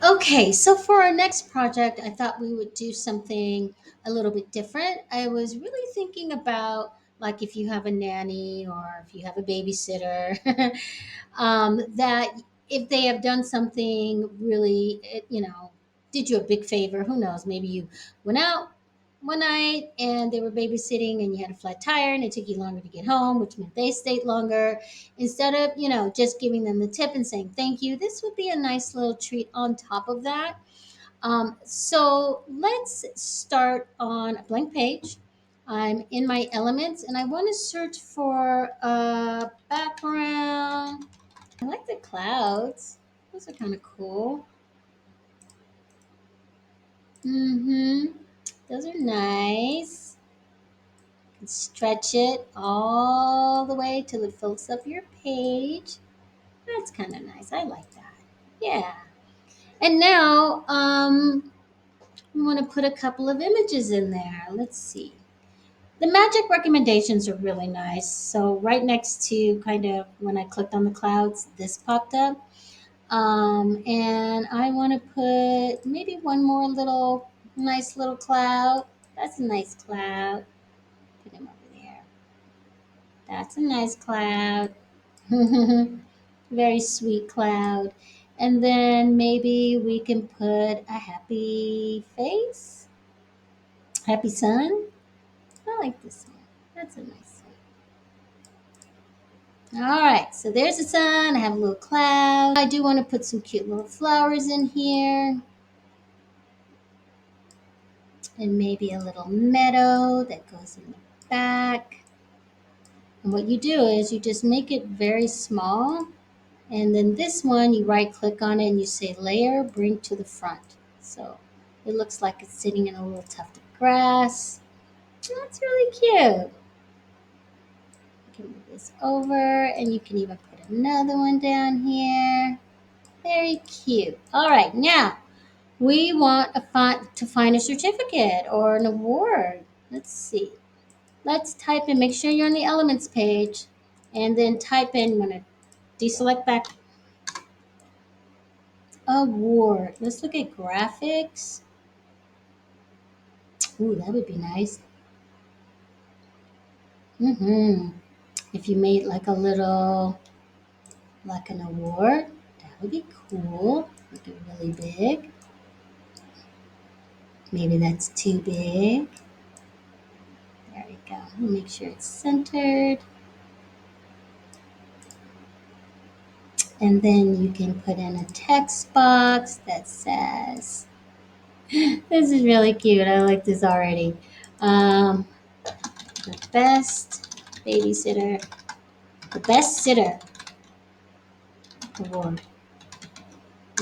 Okay, so for our next project, I thought we would do something a little bit different. I was really thinking about like if you have a nanny or if you have a babysitter, that if they have done something really, did you a big favor, who knows, maybe you went out one night and they were babysitting and you had a flat tire and it took you longer to get home, which meant they stayed longer. Instead of, just giving them the tip and saying thank you, this would be a nice little treat on top of that. So let's start on a blank page. I'm in my elements and I want to search for a background. I like the clouds. Those are kind of cool. Mm-hmm. Those are nice. You can stretch it all the way till it fills up your page. That's kind of nice. I like that. Yeah. And now, we want to put a couple of images in there. Let's see. The magic recommendations are really nice. So right next to kind of when I clicked on the clouds, this popped up. And I want to put maybe one more little nice little cloud. That's a nice cloud. Put him over there. That's a nice cloud. Very sweet cloud. And then maybe we can put a happy face, happy sun. I like this one. That's a nice one. All right, so there's the sun. I have a little cloud. I do want to put some cute little flowers in here and maybe a little meadow that goes in the back. And what you do is you just make it very small. And then this one, you right click on it and you say layer, bring to the front. So it looks like it's sitting in a little tuft of grass. That's really cute. You can move this over and you can even put another one down here. Very cute. All right, now we want to find a certificate or an award. Let's see. Let's type in, make sure you're on the elements page, and then type in, I'm going to deselect back, award. Let's look at graphics. Ooh, that would be nice. If you made like a little, like an award, that would be cool. Make it really big. Maybe that's too big. There we go. Make sure it's centered. And then you can put in a text box that says, this is really cute. I like this already. The best babysitter, the best sitter award.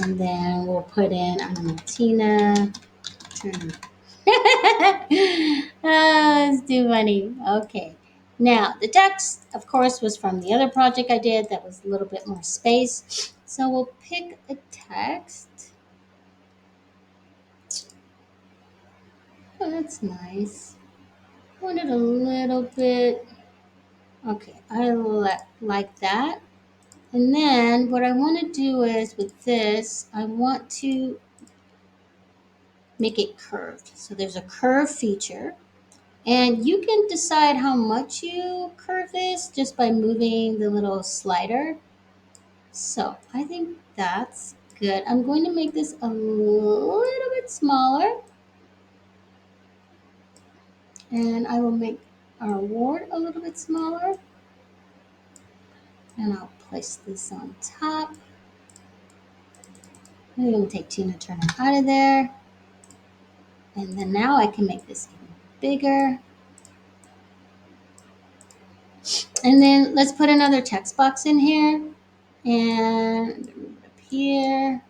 And then we'll put in, I don't know, Tina Turner. Oh, it's too funny. Okay. Now, the text, of course, was from the other project I did that was a little bit more space. So we'll pick a text. Oh, that's nice. I want it a little bit. Okay, I like that. And then what I want to do is with this, I want to make it curved. So there's a curve feature. And you can decide how much you curve this just by moving the little slider. So I think that's good. I'm going to make this a little bit smaller. And I will make our award a little bit smaller. And I'll place this on top. I'm going to take Tina Turner out of there. And then now I can make this even bigger. And then let's put another text box in here. And up here.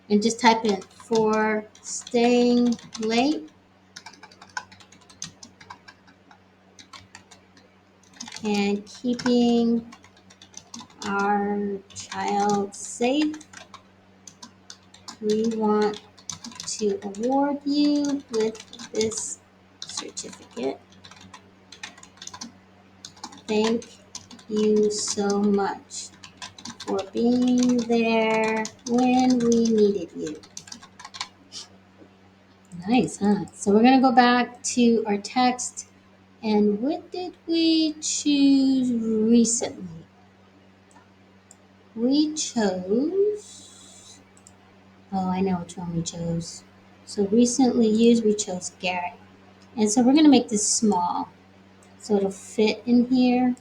And just type in for staying late and keeping our child safe. We want to award you with this certificate. Thank you so much for being there when we needed you. Nice, huh? So we're going to go back to our text. And what did we choose recently? We chose, oh, I know which one we chose. So recently used, we chose Garrett. And so we're going to make this small so it'll fit in here.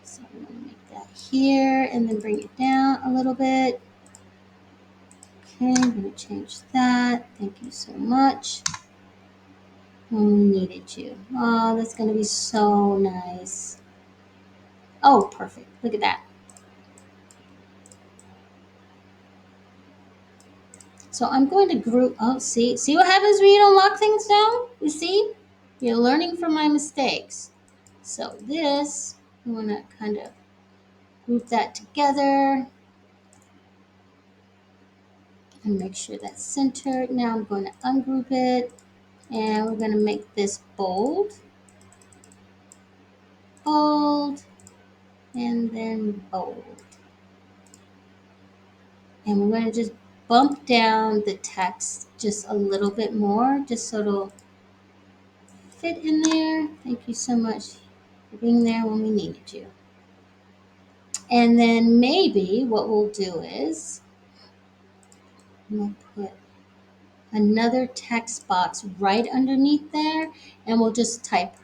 So I'm going to make that here and then bring it down a little bit. Okay, I'm going to change that. Thank you so much. When we needed you. Oh, that's going to be so nice. Oh, perfect. Look at that. So I'm going to group, oh, see what happens when you don't lock things down? You see? You're learning from my mistakes. So this, I'm going to kind of group that together and make sure that's centered. Now I'm going to ungroup it and we're going to make this bold, bold, and then bold. And we're going to just bump down the text just a little bit more, just so it'll fit in there. Thank you so much for being there when we needed you. And then maybe what we'll do is we'll put another text box right underneath there and we'll just type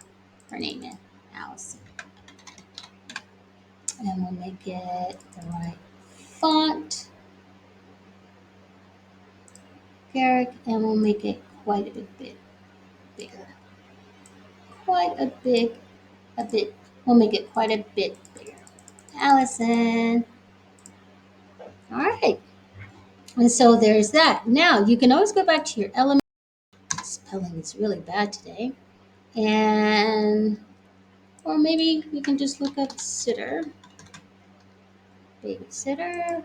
her name in, Allison. And we'll make it the right font, Garrick, and we'll make it quite a bit bigger. We'll make it quite a bit bigger. Allison. All right. And so there's that. Now you can always go back to your element. Spelling is really bad today. And, or maybe you can just look up sitter, babysitter.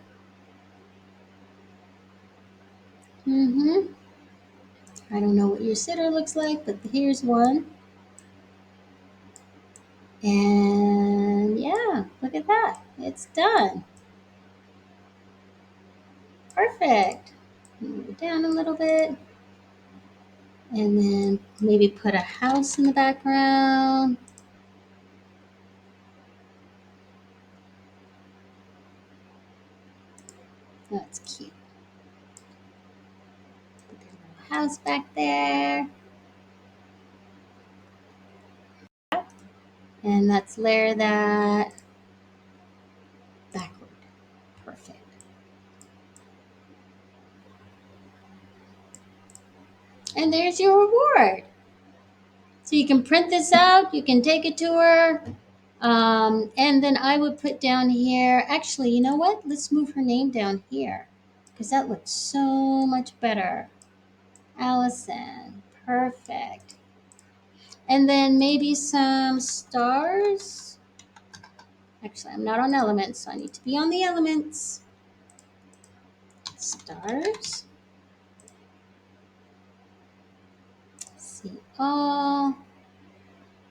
I don't know what your sitter looks like, but here's one. And yeah, look at that. It's done. Perfect. Move it down a little bit. And then maybe put a house in the background. That's cute. Put a little house back there. And let's layer that backward. Perfect. And there's your reward. So you can print this out, you can take it to her. And then I would put down here, actually, you know what? Let's move her name down here because that looks so much better. Allison. Perfect. And then maybe some stars. Actually, I'm not on elements, so I need to be on the elements. Stars. See all.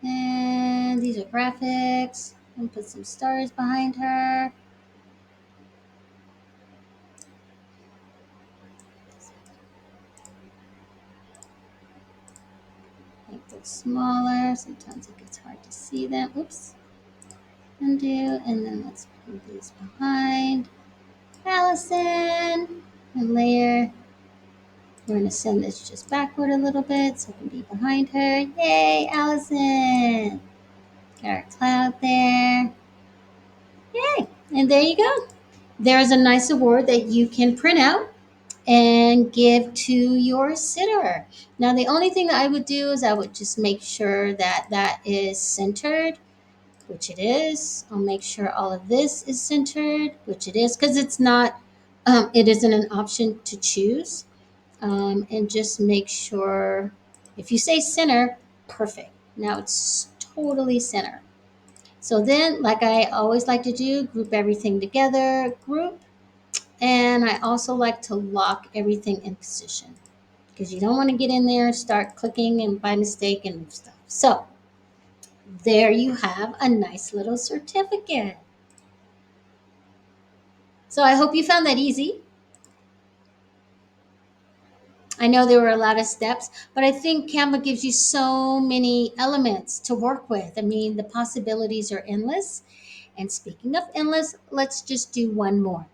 And these are graphics. And put some stars behind her. Make those smaller. Sometimes it gets hard to see them. Oops. Undo. And then let's move these behind Allison. And layer. We're going to send this just backward a little bit so it can be behind her. Yay, Allison. Got our cloud there. Yay. And there you go. There's a nice award that you can print out and give to your sitter. Now, the only thing that I would do is I would just make sure that that is centered, which it is. I'll make sure all of this is centered, which it is, because it's not, it isn't an option to choose. And just make sure, if you say center, perfect. Now it's totally center. So then, like I always like to do, group everything together, group. And I also like to lock everything in position because you don't want to get in there and start clicking and by mistake and move stuff. So there you have a nice little certificate. So I hope you found that easy. I know there were a lot of steps, but I think Canva gives you so many elements to work with. I mean, the possibilities are endless. And speaking of endless, let's just do one more.